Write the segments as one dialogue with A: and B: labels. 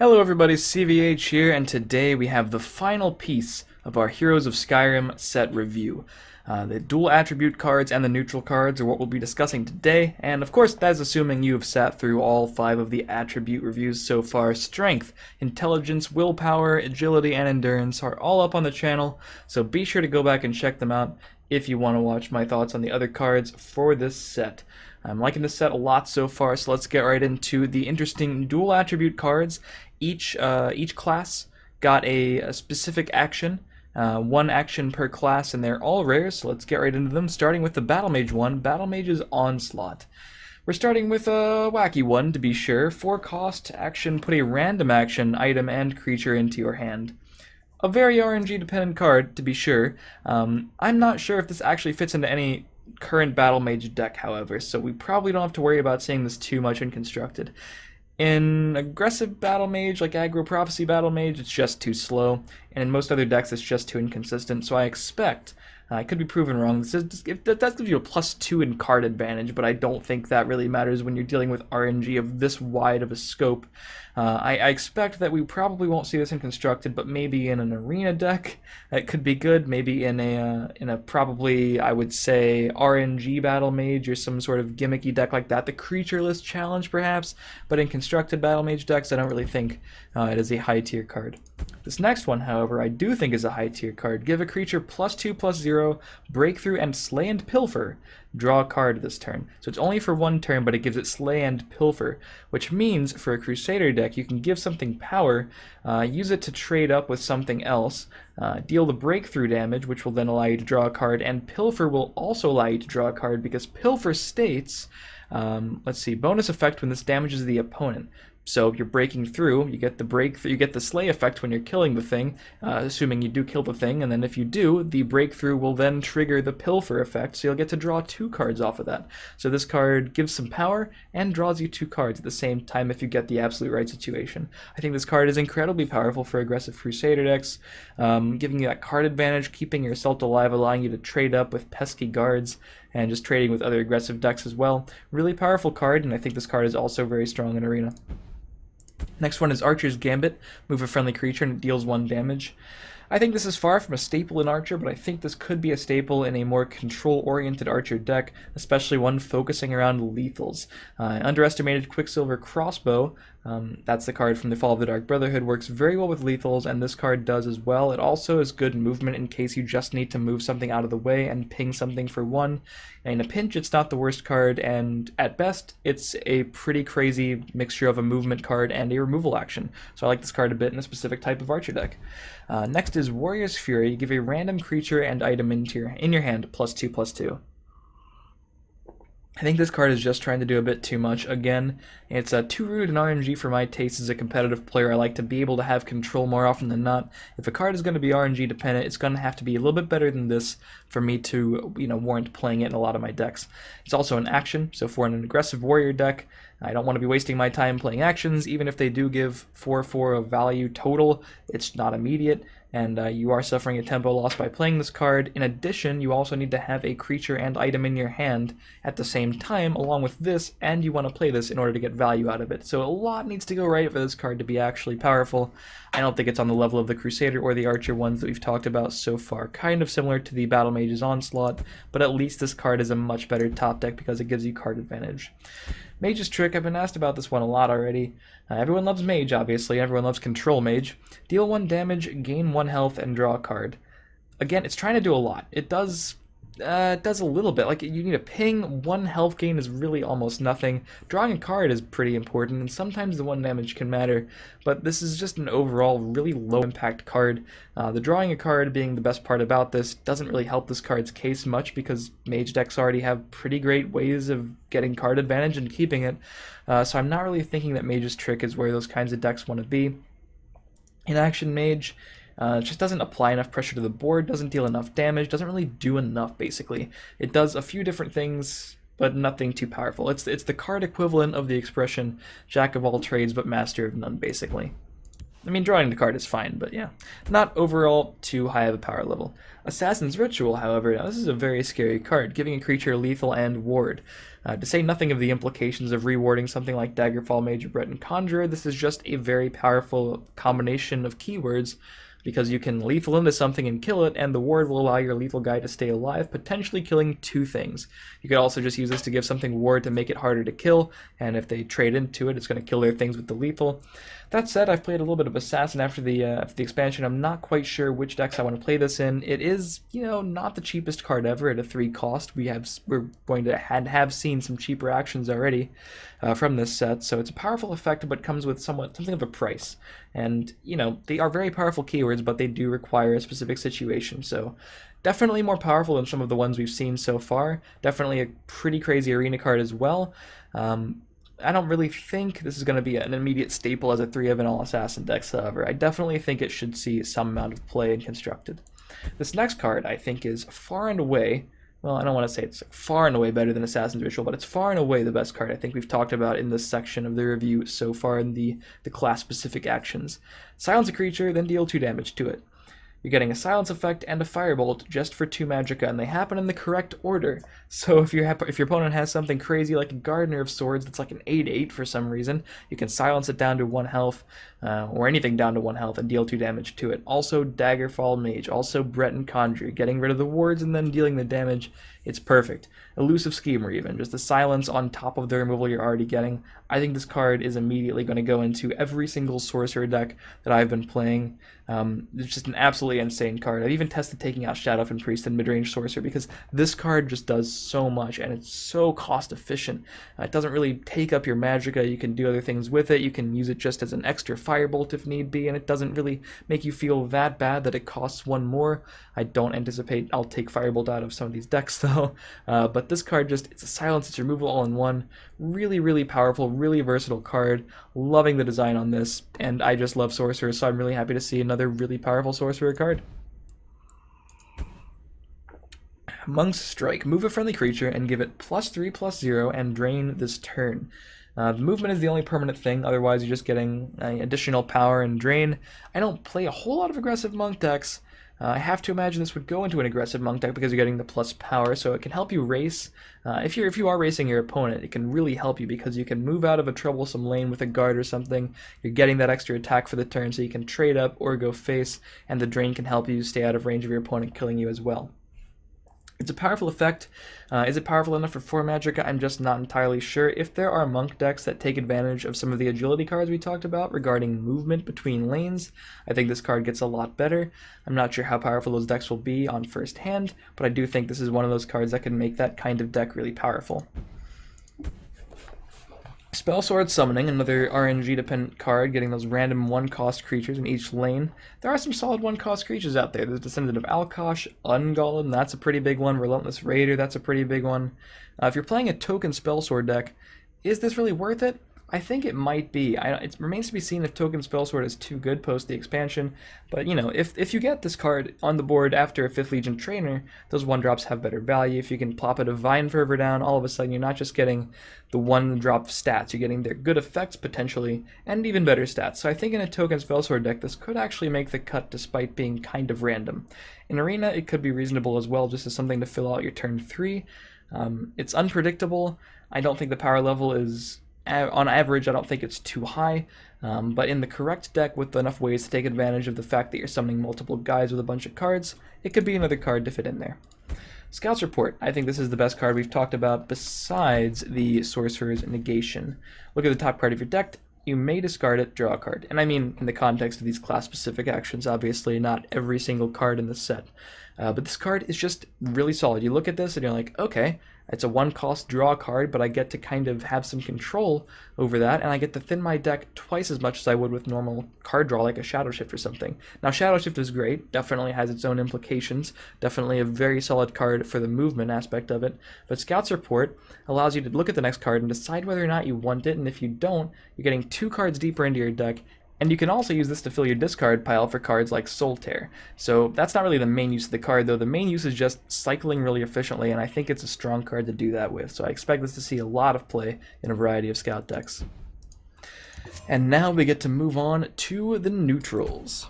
A: Hello everybody, CVH here, and today we have the final piece of our Heroes of Skyrim set review. The dual attribute cards and the neutral cards are what we'll be discussing today, and of course that's assuming you have sat through all 5 of the attribute reviews so far. Strength, intelligence, willpower, agility, and endurance are all up on the channel, so be sure to go back and check them out if you want to watch my thoughts on the other cards for this set. I'm liking this set a lot so far, so let's get right into the interesting dual attribute cards. Each class got a specific action, one action per class, and they're all rare, so let's get right into them, starting with the Battlemage one, Battlemage's Onslaught. We're starting with a wacky one, to be sure. 4 cost action, put a random action, item, and creature into your hand. A very RNG dependent card, to be sure. I'm not sure if this actually fits into any current Battlemage deck, however, so we probably don't have to worry about seeing this too much in Constructed. In aggressive Battlemage, like Aggro Prophecy Battlemage, it's just too slow, and in most other decks it's just too inconsistent, so I expect, I could be proven wrong, that gives you a +2 in card advantage, but I don't think that really matters when you're dealing with RNG of this wide of a scope. I expect that we probably won't see this in Constructed, but maybe in an arena deck it could be good. Maybe in a probably, I would say, RNG Battle Mage or some sort of gimmicky deck like that. The Creatureless Challenge perhaps, but in Constructed Battle Mage decks I don't really think it is a high tier card. This next one, however, I do think is a high tier card. Give a creature +2/+0, Breakthrough, and Slay and Pilfer. Draw a card this turn. So it's only for 1 turn, but it gives it Slay and Pilfer, which means for a Crusader deck you can give something power, use it to trade up with something else, deal the breakthrough damage, which will then allow you to draw a card, and Pilfer will also allow you to draw a card because Pilfer states, let's see, bonus effect when this damages the opponent. So you're breaking through, you get the breakthrough, you get the slay effect when you're killing the thing, assuming you do kill the thing, and then if you do, the breakthrough will then trigger the pilfer effect, so you'll get to draw 2 cards off of that. So this card gives some power and draws you 2 cards at the same time if you get the absolute right situation. I think this card is incredibly powerful for aggressive Crusader decks, giving you that card advantage, keeping your assault alive, allowing you to trade up with pesky guards, and just trading with other aggressive decks as well. Really powerful card, and I think this card is also very strong in Arena. Next one is Archer's Gambit. Move a friendly creature and it deals 1 damage. I think this is far from a staple in Archer, but I think this could be a staple in a more control-oriented Archer deck, especially one focusing around lethals. Underestimated Quicksilver Crossbow, that's the card from the Fall of the Dark Brotherhood, works very well with lethals, and this card does as well. It also is good movement in case you just need to move something out of the way and ping something for 1. In a pinch, it's not the worst card, and at best, it's a pretty crazy mixture of a movement card and a removal action. So I like this card a bit in a specific type of Archer deck. Next is Warrior's Fury. You give a random creature and item in your hand, +2/+2. I think this card is just trying to do a bit too much. Again, it's too rooted in RNG for my taste as a competitive player. I like to be able to have control more often than not. If a card is going to be RNG dependent, it's going to have to be a little bit better than this for me to, warrant playing it in a lot of my decks. It's also an action, so for an aggressive warrior deck, I don't want to be wasting my time playing actions. Even if they do give 4/4 of value total, it's not immediate, and you are suffering a tempo loss by playing this card. In addition, you also need to have a creature and item in your hand at the same time along with this, and you want to play this in order to get value out of it. So a lot needs to go right for this card to be actually powerful. I don't think it's on the level of the Crusader or the Archer ones that we've talked about so far. Kind of similar to the Battlemage's Onslaught, but at least this card is a much better top deck because it gives you card advantage. Mage's Trick, I've been asked about this one a lot already. Everyone loves Mage, obviously. Everyone loves Control Mage. Deal 1 damage, gain 1 health, and draw a card. Again, it's trying to do a lot. It does a little bit. Like, you need a ping, 1 health gain is really almost nothing. Drawing a card is pretty important, and sometimes the 1 damage can matter, but this is just an overall really low impact card. The drawing a card being the best part about this doesn't really help this card's case much because Mage decks already have pretty great ways of getting card advantage and keeping it, so I'm not really thinking that Mage's Trick is where those kinds of decks want to be. In Action Mage, it just doesn't apply enough pressure to the board, doesn't deal enough damage, doesn't really do enough, basically. It does a few different things, but nothing too powerful. It's the card equivalent of the expression Jack of all trades but master of none, basically. I mean, drawing the card is fine, but yeah, not overall too high of a power level. Assassin's Ritual, however, now this is a very scary card, giving a creature lethal and ward. To say nothing of the implications of rewarding something like Daggerfall, Mage, or Breton Conjurer, this is just a very powerful combination of keywords, because you can lethal into something and kill it, and the ward will allow your lethal guy to stay alive, potentially killing two things. You could also just use this to give something ward to make it harder to kill, and if they trade into it, it's going to kill their things with the lethal. That said, I've played a little bit of Assassin after the expansion. I'm not quite sure which decks I want to play this in. It is, not the cheapest card ever at a 3 cost. We're going to have seen some cheaper actions already from this set, so it's a powerful effect, but comes with something of a price. And, they are very powerful keywords, but they do require a specific situation, so definitely more powerful than some of the ones we've seen so far. Definitely a pretty crazy arena card as well. I don't really think this is going to be an immediate staple as a 3 of an all-assassin decks, however. I definitely think it should see some amount of play and constructed. This next card, I think, is far and away, well, I don't want to say it's far and away better than Assassin's Ritual, but it's far and away the best card I think we've talked about in this section of the review so far in the class-specific actions. Silence a creature, then deal 2 damage to it. You're getting a silence effect and a firebolt just for 2 magicka, and they happen in the correct order. So if your opponent has something crazy like a Gardener of Swords that's like an 8/8 for some reason, you can silence it down to 1 health, or anything down to 1 health, and deal 2 damage to it. Also Daggerfall Mage, also Breton Conjurer, getting rid of the wards and then dealing the damage. It's perfect. Elusive Schemer even, just the silence on top of the removal you're already getting. I think this card is immediately going to go into every single Sorcerer deck that I've been playing. It's just an absolutely insane card. I've even tested taking out Shadowfen Priest and Midrange Sorcerer because this card just does so much and it's so cost efficient. It doesn't really take up your magicka. You can do other things with it. You can use it just as an extra firebolt if need be, and it doesn't really make you feel that bad that it costs 1 more. I don't anticipate I'll take firebolt out of some of these decks though, but this card it's a silence, it's removal all in one. Really, really powerful, really versatile card. Loving the design on this, and I just love Sorcerer, so I'm really happy to see another really powerful Sorcerer card. Monk's Strike. Move a friendly creature and give it +3/+0 and drain this turn. The movement is the only permanent thing, otherwise you're just getting additional power and drain. I don't play a whole lot of aggressive monk decks. I have to imagine this would go into an aggressive monk deck because you're getting the plus power, so it can help you race. If you are racing your opponent, it can really help you because you can move out of a troublesome lane with a guard or something. You're getting that extra attack for the turn, so you can trade up or go face, and the drain can help you stay out of range of your opponent, killing you as well. It's a powerful effect. Is it powerful enough for 4 magicka? I'm just not entirely sure. If there are monk decks that take advantage of some of the agility cards we talked about regarding movement between lanes, I think this card gets a lot better. I'm not sure how powerful those decks will be on first hand, but I do think this is one of those cards that can make that kind of deck really powerful. Spellsword Summoning, another RNG-dependent card, getting those random 1-cost creatures in each lane. There are some solid 1-cost creatures out there. There's Descendant of Alkosh, Ungolem, that's a pretty big one. Relentless Raider, that's a pretty big one. If you're playing a token Spellsword deck, is this really worth it? I think it might be. It remains to be seen if Token Spellsword is too good post the expansion, but if you get this card on the board after a 5th Legion Trainer, those 1-drops have better value. If you can plop a Divine Fervor down, all of a sudden you're not just getting the 1-drop stats, you're getting their good effects potentially, and even better stats. So I think in a Token Spellsword deck, this could actually make the cut despite being kind of random. In Arena, it could be reasonable as well, just as something to fill out your turn 3. It's unpredictable. I don't think the power level is... On average, I don't think it's too high, but in the correct deck with enough ways to take advantage of the fact that you're summoning multiple guys with a bunch of cards, it could be another card to fit in there. Scout's Report. I think this is the best card we've talked about besides the Sorcerer's Negation. Look at the top card of your deck. You may discard it, draw a card. And I mean in the context of these class-specific actions, obviously, not every single card in the set. But this card is just really solid. You look at this and you're like, okay, it's a 1-cost draw card, but I get to kind of have some control over that, and I get to thin my deck twice as much as I would with normal card draw, like a Shadow Shift or something. Now, Shadow Shift is great, definitely has its own implications, definitely a very solid card for the movement aspect of it, but Scout's Report allows you to look at the next card and decide whether or not you want it, and if you don't, you're getting 2 cards deeper into your deck. And you can also use this to fill your discard pile for cards like Soul Tear. So that's not really the main use of the card, though. The main use is just cycling really efficiently, and I think it's a strong card to do that with. So I expect this to see a lot of play in a variety of Scout decks. And now we get to move on to the neutrals.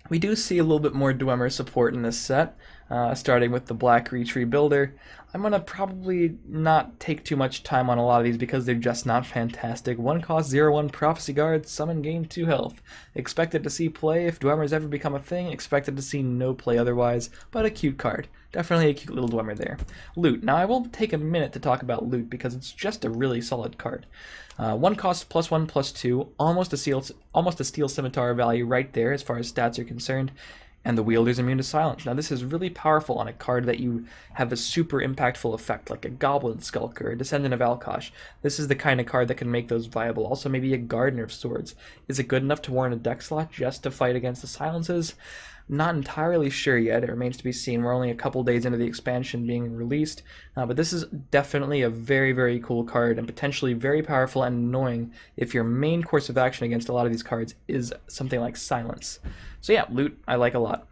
A: We do see a little bit more Dwemer support in this set, starting with the Black Retree Builder. I'm going to probably not take too much time on a lot of these because they're just not fantastic. 1 cost, 0/1 Prophecy Guard, summon, gain 2 health. Expected to see play if Dwemer's ever become a thing, expected to see no play otherwise, but a cute card. Definitely a cute little Dwemer there. Loot. Now I will take a minute to talk about Loot because it's just a really solid card. 1 cost, +1/+2, almost a Steel Scimitar value right there as far as stats are concerned. And the wielder's immune to silence. Now this is really powerful on a card that you have a super impactful effect, like a Goblin Skulker, a Descendant of Alkosh. This is the kind of card that can make those viable. Also maybe a Gardener of Swords. Is it good enough to warrant a deck slot just to fight against the silences? Not entirely sure yet. It remains to be seen. We're only a couple days into the expansion being released, but this is definitely a very, very cool card and potentially very powerful and annoying if your main course of action against a lot of these cards is something like Silence. So yeah, Loot I like a lot.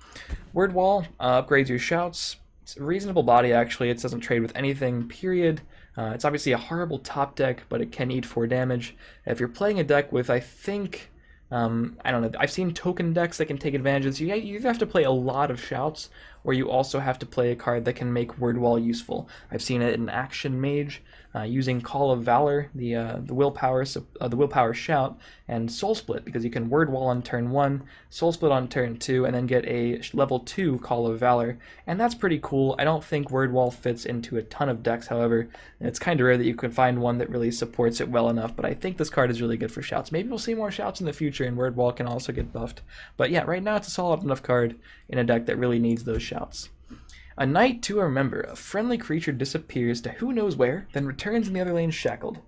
A: Word Wall upgrades your shouts. It's a reasonable body actually. It doesn't trade with anything, period. It's obviously a horrible top deck, but it can eat 4 damage. If you're playing a deck with, I think, I don't know, I've seen token decks that can take advantage of this. You either have to play a lot of shouts, or you also have to play a card that can make Word Wall useful. I've seen it in Action Mage, using Call of Valor, the willpower shout, and Soul Split, because you can Word Wall on turn 1, Soul Split on turn 2, and then get a level 2 Call of Valor, and that's pretty cool. I don't think Word Wall fits into a ton of decks, however, and it's kind of rare that you can find one that really supports it well enough, but I think this card is really good for shouts. Maybe we'll see more shouts in the future, and Word Wall can also get buffed. But yeah, right now it's a solid enough card in a deck that really needs those shouts. A Knight to Remember. A friendly creature disappears to who knows where, then returns in the other lane shackled.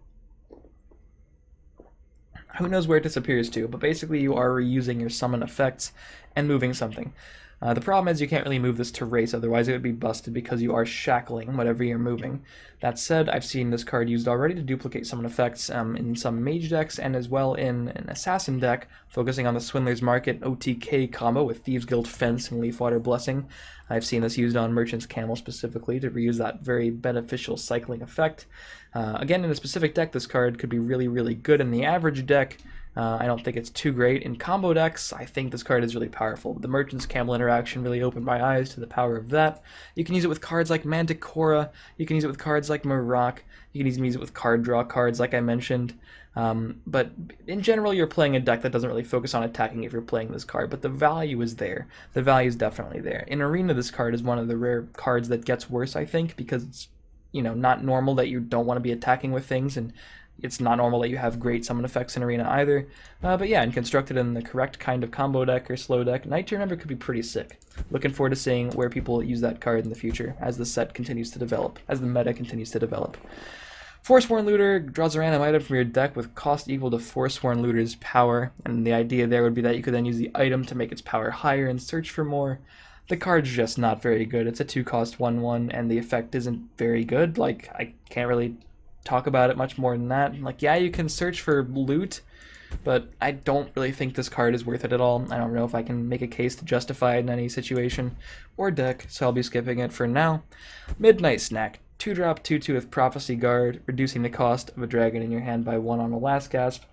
A: Who knows where it disappears to, but basically you are reusing your summon effects and moving something. The problem is you can't really move this to race, otherwise it would be busted because you are shackling whatever you're moving. That said, I've seen this card used already to duplicate summon effects in some mage decks and as well in an assassin deck, focusing on the Swindler's Market OTK combo with Thieves Guild Fence and Leafwater Blessing. I've seen this used on Merchant's Camel specifically to reuse that very beneficial cycling effect. Again, in a specific deck, this card could be really, really good. In the average deck, I don't think it's too great. In combo decks, I think this card is really powerful. The Merchant's Camel interaction really opened my eyes to the power of that. You can use it with cards like Manticora, you can use it with cards like Maroc, you can even use it with card draw cards like I mentioned. But in general, you're playing a deck that doesn't really focus on attacking if you're playing this card, but the value is there. The value is definitely there. In Arena, this card is one of the rare cards that gets worse, I think, because it's, you know, not normal that you don't want to be attacking with things, and it's not normal that you have great summon effects in Arena either. But yeah, and constructed in the correct kind of combo deck or slow deck, Knight to Remember could be pretty sick. Looking forward to seeing where people use that card in the future as the set continues to develop, as the meta continues to develop. Forsworn Looter draws a random item from your deck with cost equal to Forsworn Looter's power, and the idea there would be that you could then use the item to make its power higher and search for more. The card's just not very good. It's a 2-cost 1/1, and the effect isn't very good. Like, I can't really talk about it much more than that. Like, yeah, you can search for loot, but I don't really think this card is worth it at all. I don't know if I can make a case to justify it in any situation or deck, so I'll be skipping it for now. Midnight Snack. 2-drop, 2/2 with Prophecy Guard, reducing the cost of a dragon in your hand by 1 on a last gasp.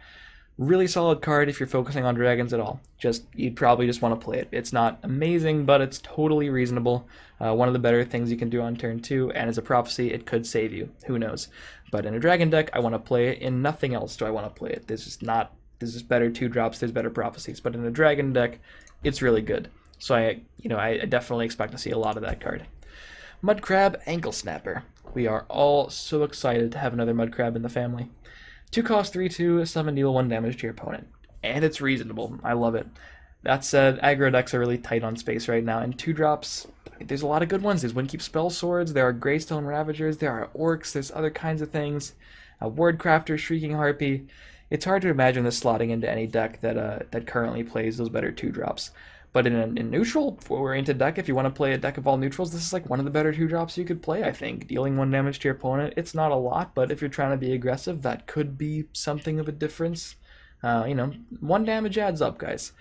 A: Really solid card if you're focusing on dragons at all. You'd probably just want to play it. It's not amazing, but it's totally reasonable. One of the better things you can do on turn 2, and as a prophecy, it could save you. Who knows? But in a dragon deck, I want to play it. In nothing else do I want to play it. There's just better 2-drops, there's better prophecies. But in a dragon deck, it's really good. So I definitely expect to see a lot of that card. Mudcrab Ankle Snapper. We are all so excited to have another Mudcrab in the family. 2-cost 3/2, summon, deal 1 damage to your opponent. And it's reasonable. I love it. That said, aggro decks are really tight on space right now, and 2-drops, there's a lot of good ones. There's Windkeep Spell Swords, there are Greystone Ravagers, there are Orcs, there's other kinds of things. Wordcrafter, Shrieking Harpy. It's hard to imagine this slotting into any deck that currently plays those better 2-drops. But in neutral oriented deck, if you want to play a deck of all neutrals, this is like one of the better 2-drops you could play, I think. Dealing 1 damage to your opponent, it's not a lot, but if you're trying to be aggressive, that could be something of a difference. 1 damage adds up, guys.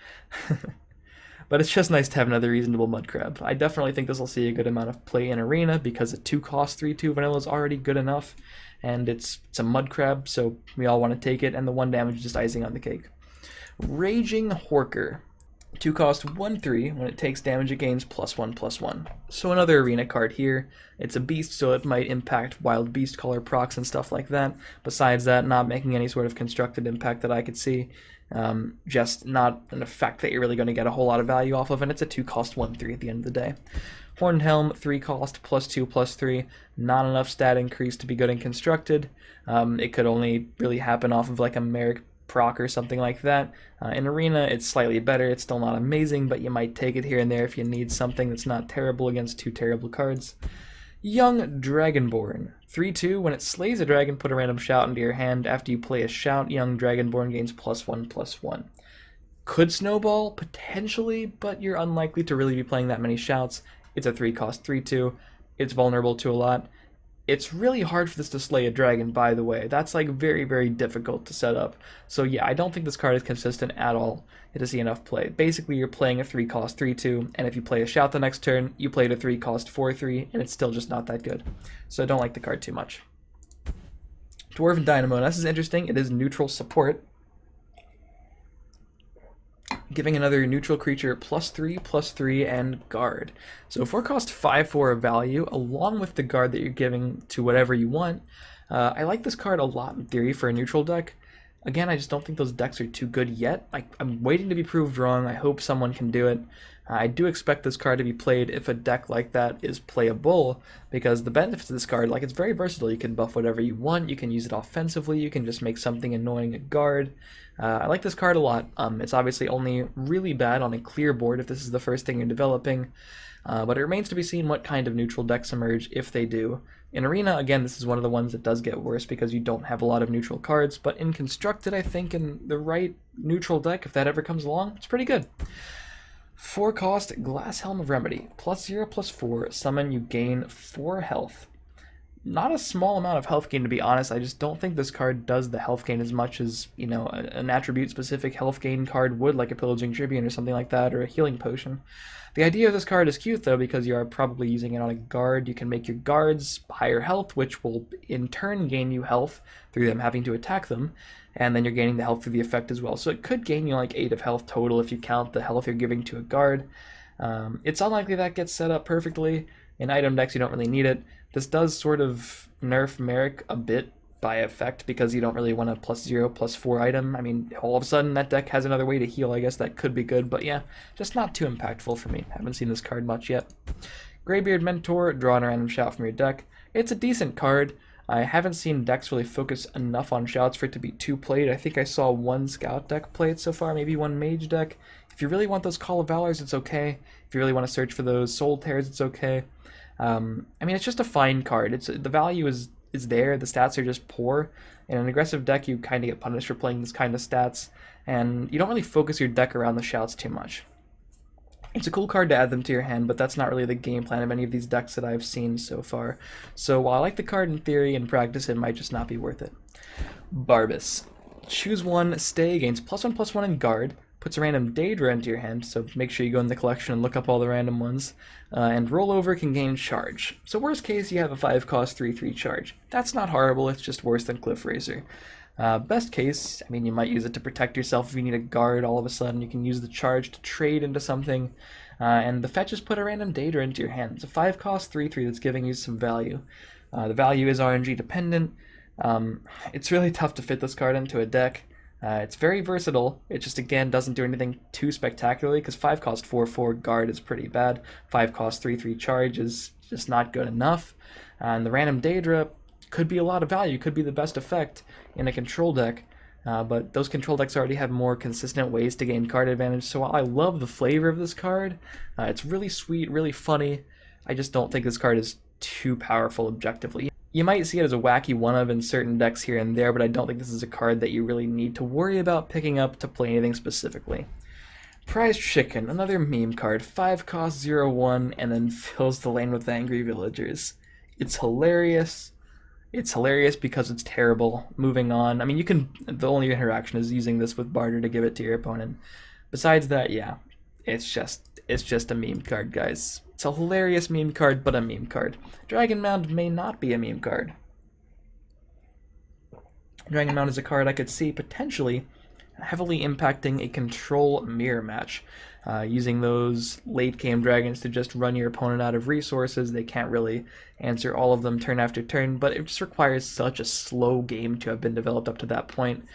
A: but it's just nice to have another reasonable mud crab. I definitely think this will see a good amount of play in Arena because a 2-cost 3/2 vanilla is already good enough, and it's a mud crab, so we all want to take it, and the 1 damage is just icing on the cake. Raging Horker. 2-cost 1/3. When it takes damage, it gains +1/+1. So another arena card here. It's a beast, so it might impact wild beast color procs and stuff like that. Besides that, not making any sort of constructed impact that I could see. Just not an effect that you're really going to get a whole lot of value off of, and it's a 2-cost 1/3 at the end of the day. Horned Helm, 3-cost, +2/+3. Not enough stat increase to be good and constructed. It could only really happen off of like a Merrick proc or something like that. In Arena, it's slightly better. It's still not amazing, but you might take it here and there if you need something that's not terrible against 2 terrible cards. Young Dragonborn. 3/2. When it slays a dragon, put a random shout into your hand. After you play a shout, Young Dragonborn gains +1/+1. Could snowball? Potentially, but you're unlikely to really be playing that many shouts. It's a 3-cost 3/2. It's vulnerable to a lot. It's really hard for this to slay a dragon, by the way. That's like very, very difficult to set up. So yeah, I don't think this card is consistent at all to see enough play. Basically, you're playing a 3-cost 3/2, and if you play a shout the next turn, you played a 3-cost 4/3, and it's still just not that good. So I don't like the card too much. Dwarven Dynamo. Now, this is interesting. It is neutral support, giving another neutral creature +3/+3 and guard. So 4-cost 5/4 of value, along with the guard that you're giving to whatever you want. I like this card a lot in theory for a neutral deck. Again, I just don't think those decks are too good yet. I'm waiting to be proved wrong. I hope someone can do it. I do expect this card to be played if a deck like that is playable, because the benefits of this card, like, it's very versatile. You can buff whatever you want, you can use it offensively, you can just make something annoying a guard. I like this card a lot. It's obviously only really bad on a clear board if this is the first thing you're developing, but it remains to be seen what kind of neutral decks emerge if they do. In Arena, again, this is one of the ones that does get worse because you don't have a lot of neutral cards, but in Constructed, I think in the right neutral deck, if that ever comes along, it's pretty good. 4-cost Glass Helm of Remedy. +0/+4. Summon, you gain 4 health. Not a small amount of health gain, to be honest. I just don't think this card does the health gain as much as, you know, an attribute-specific health gain card would, like a Pillaging Tribune or something like that, or a Healing Potion. The idea of this card is cute, though, because you are probably using it on a guard. You can make your guards higher health, which will in turn gain you health through them having to attack them, and then you're gaining the health through the effect as well. So it could gain you like 8 of health total if you count the health you're giving to a guard. It's unlikely that gets set up perfectly. In item decks, you don't really need it. This does sort of nerf Merrick a bit by effect because you don't really want a +0/+4 item. I mean, all of a sudden that deck has another way to heal. I guess that could be good, but yeah, just not too impactful for me. Haven't seen this card much yet. Greybeard Mentor, draw a random shout from your deck. It's a decent card. I haven't seen decks really focus enough on shouts for it to be too played. I think I saw 1 Scout deck play it so far, maybe 1 Mage deck. If you really want those Call of Valors, it's okay. If you really want to search for those Soul Tears, it's okay. I mean, it's just a fine card. The value is there. The stats are just poor. In an aggressive deck, you kind of get punished for playing this kind of stats, and you don't really focus your deck around the shouts too much. It's a cool card to add them to your hand, but that's not really the game plan of any of these decks that I've seen so far. So while I like the card in theory, in practice it might just not be worth it. Barbus. Choose 1, stay, gains +1/+1 in guard, puts a random Daedra into your hand, so make sure you go in the collection and look up all the random ones, and rollover can gain charge. So worst case, you have a 5-cost 3/3 charge. That's not horrible, it's just worse than Cliff Racer. Best case, I mean, you might use it to protect yourself if you need a guard all of a sudden. You can use the charge to trade into something, and the fetches put a random Daedra into your hand. It's a 5-cost 3/3 that's giving you some value. The value is RNG dependent. It's really tough to fit this card into a deck. It's very versatile. It just, again, doesn't do anything too spectacularly because 5-cost 4/4 guard is pretty bad. 5-cost 3/3 charge is just not good enough. And the random Daedra could be a lot of value, could be the best effect in a control deck. But those control decks already have more consistent ways to gain card advantage. So while I love the flavor of this card, it's really sweet, really funny, I just don't think this card is too powerful objectively. You might see it as a wacky one-of in certain decks here and there, but I don't think this is a card that you really need to worry about picking up to play anything specifically. Prized Chicken, another meme card, 5-cost 0/1, and then fills the lane with angry villagers. It's hilarious. It's hilarious because it's terrible. Moving on. I mean, the only interaction is using this with Barter to give it to your opponent. Besides that, yeah, It's just a meme card, guys. It's a hilarious meme card, but a meme card. Dragon Mound may not be a meme card. Dragon Mound is a card I could see potentially heavily impacting a control mirror match. Using those late game dragons to just run your opponent out of resources. They can't really answer all of them turn after turn, but it just requires such a slow game to have been developed up to that point.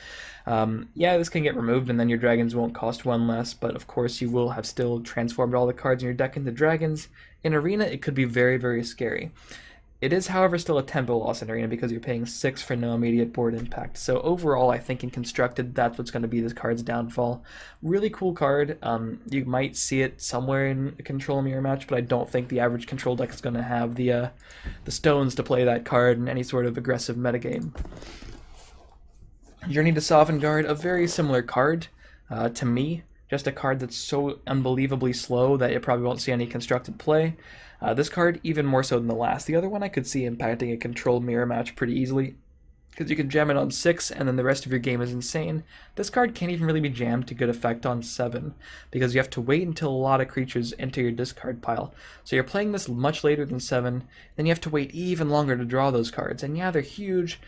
A: Yeah, this can get removed and then your dragons won't cost one less, but of course you will have still transformed all the cards in your deck into dragons. In Arena, it could be very, very scary. It is, however, still a tempo loss in Arena because you're paying 6 for no immediate board impact. So overall, I think in Constructed, that's what's going to be this card's downfall. Really cool card. You might see it somewhere in a Control Mirror match, but I don't think the average Control deck is going to have the stones to play that card in any sort of aggressive metagame. Journey to Sovngarde, a very similar card to me. Just a card that's so unbelievably slow that you probably won't see any constructed play. This card, even more so than the last. The other one I could see impacting a control mirror match pretty easily, because you can jam it on 6 and then the rest of your game is insane. This card can't even really be jammed to good effect on 7, because you have to wait until a lot of creatures enter your discard pile. So you're playing this much later than 7, then you have to wait even longer to draw those cards. And yeah, they're huge,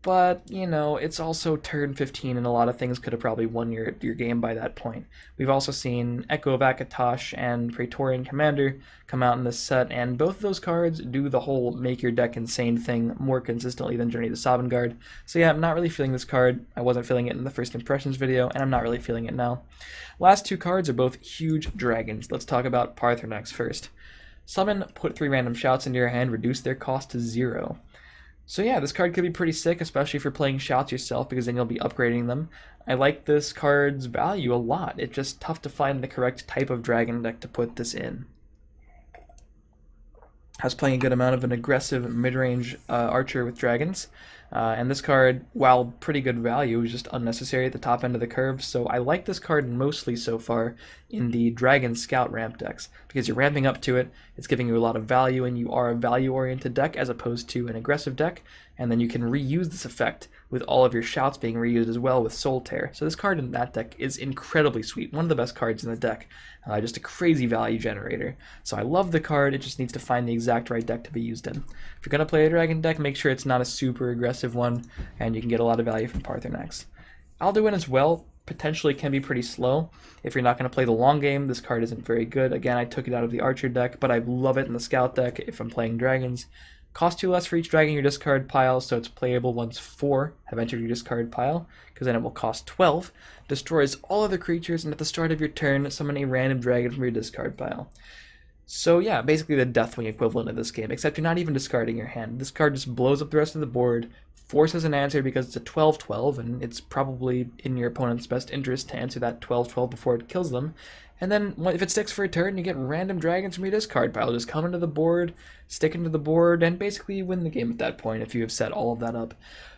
A: but, you know, it's also turn 15 and a lot of things could have probably won your game by that point. We've also seen Echo of Akatosh and Praetorian Commander come out in this set, and both of those cards do the whole make your deck insane thing more consistently than Journey to Sovngarde. So yeah, I'm not really feeling this card. I wasn't feeling it in the first impressions video, and I'm not really feeling it now. Last two cards are both huge dragons. Let's talk about Paarthurnax first. Summon, put 3 random shouts into your hand, reduce their cost to 0. So yeah, this card could be pretty sick, especially if you're playing shouts yourself, because then you'll be upgrading them. I like this card's value a lot. It's just tough to find the correct type of dragon deck to put this in. I was playing a good amount of an aggressive mid-range archer with dragons, and this card, while pretty good value, is just unnecessary at the top end of the curve, so I like this card mostly so far in the Dragon Scout ramp decks, because you're ramping up to it, it's giving you a lot of value, and you are a value-oriented deck as opposed to an aggressive deck, and then you can reuse this effect with all of your shouts being reused as well with Soul Tear. So this card in that deck is incredibly sweet, one of the best cards in the deck, just a crazy value generator. So I love the card, it just needs to find the exact right deck to be used in. If you're going to play a dragon deck, make sure it's not a super aggressive one, and you can get a lot of value from Paarthurnax. Alduin as well potentially can be pretty slow. If you're not going to play the long game, this card isn't very good. Again, I took it out of the Archer deck, but I love it in the Scout deck if I'm playing dragons. Cost 2 less for each dragon in your discard pile, so it's playable once 4 have entered your discard pile, because then it will cost 12. Destroys all other creatures, and at the start of your turn, summon a random dragon from your discard pile. So yeah, basically the Deathwing equivalent of this game, except you're not even discarding your hand. This card just blows up the rest of the board, forces an answer because it's a 12-12, and it's probably in your opponent's best interest to answer that 12-12 before it kills them. And then if it sticks for a turn, you get random dragons from your discard pile. Just come into the board, stick into the board, and basically you win the game at that point if you have set all of that up.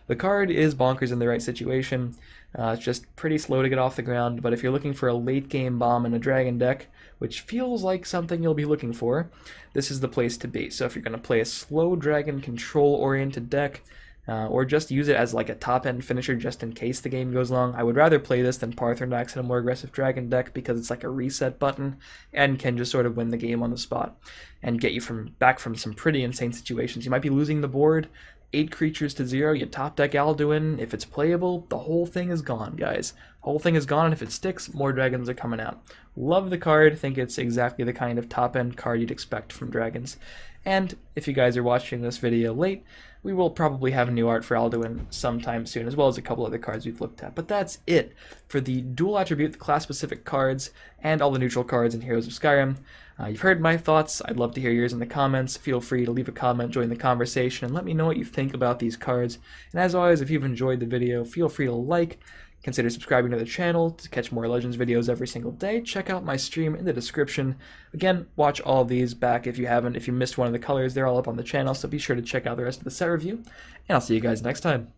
A: The card is bonkers in the right situation. It's just pretty slow to get off the ground, but if you're looking for a late game bomb in a dragon deck, which feels like something you'll be looking for, this is the place to be. So if you're going to play a slow dragon control-oriented deck, or just use it as like a top-end finisher just in case the game goes long, I would rather play this than Paarthurnax in a more aggressive dragon deck because it's like a reset button and can just sort of win the game on the spot and get you back from some pretty insane situations. You might be losing the board, 8 creatures to 0, you top deck Alduin. If it's playable, the whole thing is gone, guys. The whole thing is gone, and if it sticks, more dragons are coming out. Love the card, think it's exactly the kind of top-end card you'd expect from dragons. And if you guys are watching this video late, we will probably have new art for Alduin sometime soon, as well as a couple other cards we've looked at. But that's it for the dual attribute, the class-specific cards, and all the neutral cards in Heroes of Skyrim. You've heard my thoughts. I'd love to hear yours in the comments. Feel free to leave a comment, join the conversation, and let me know what you think about these cards. And as always, if you've enjoyed the video, feel free to like, consider subscribing to the channel to catch more Legends videos every single day. Check out my stream in the description. Again, watch all of these back if you haven't. If you missed one of the colors, they're all up on the channel, so be sure to check out the rest of the set review. And I'll see you guys next time.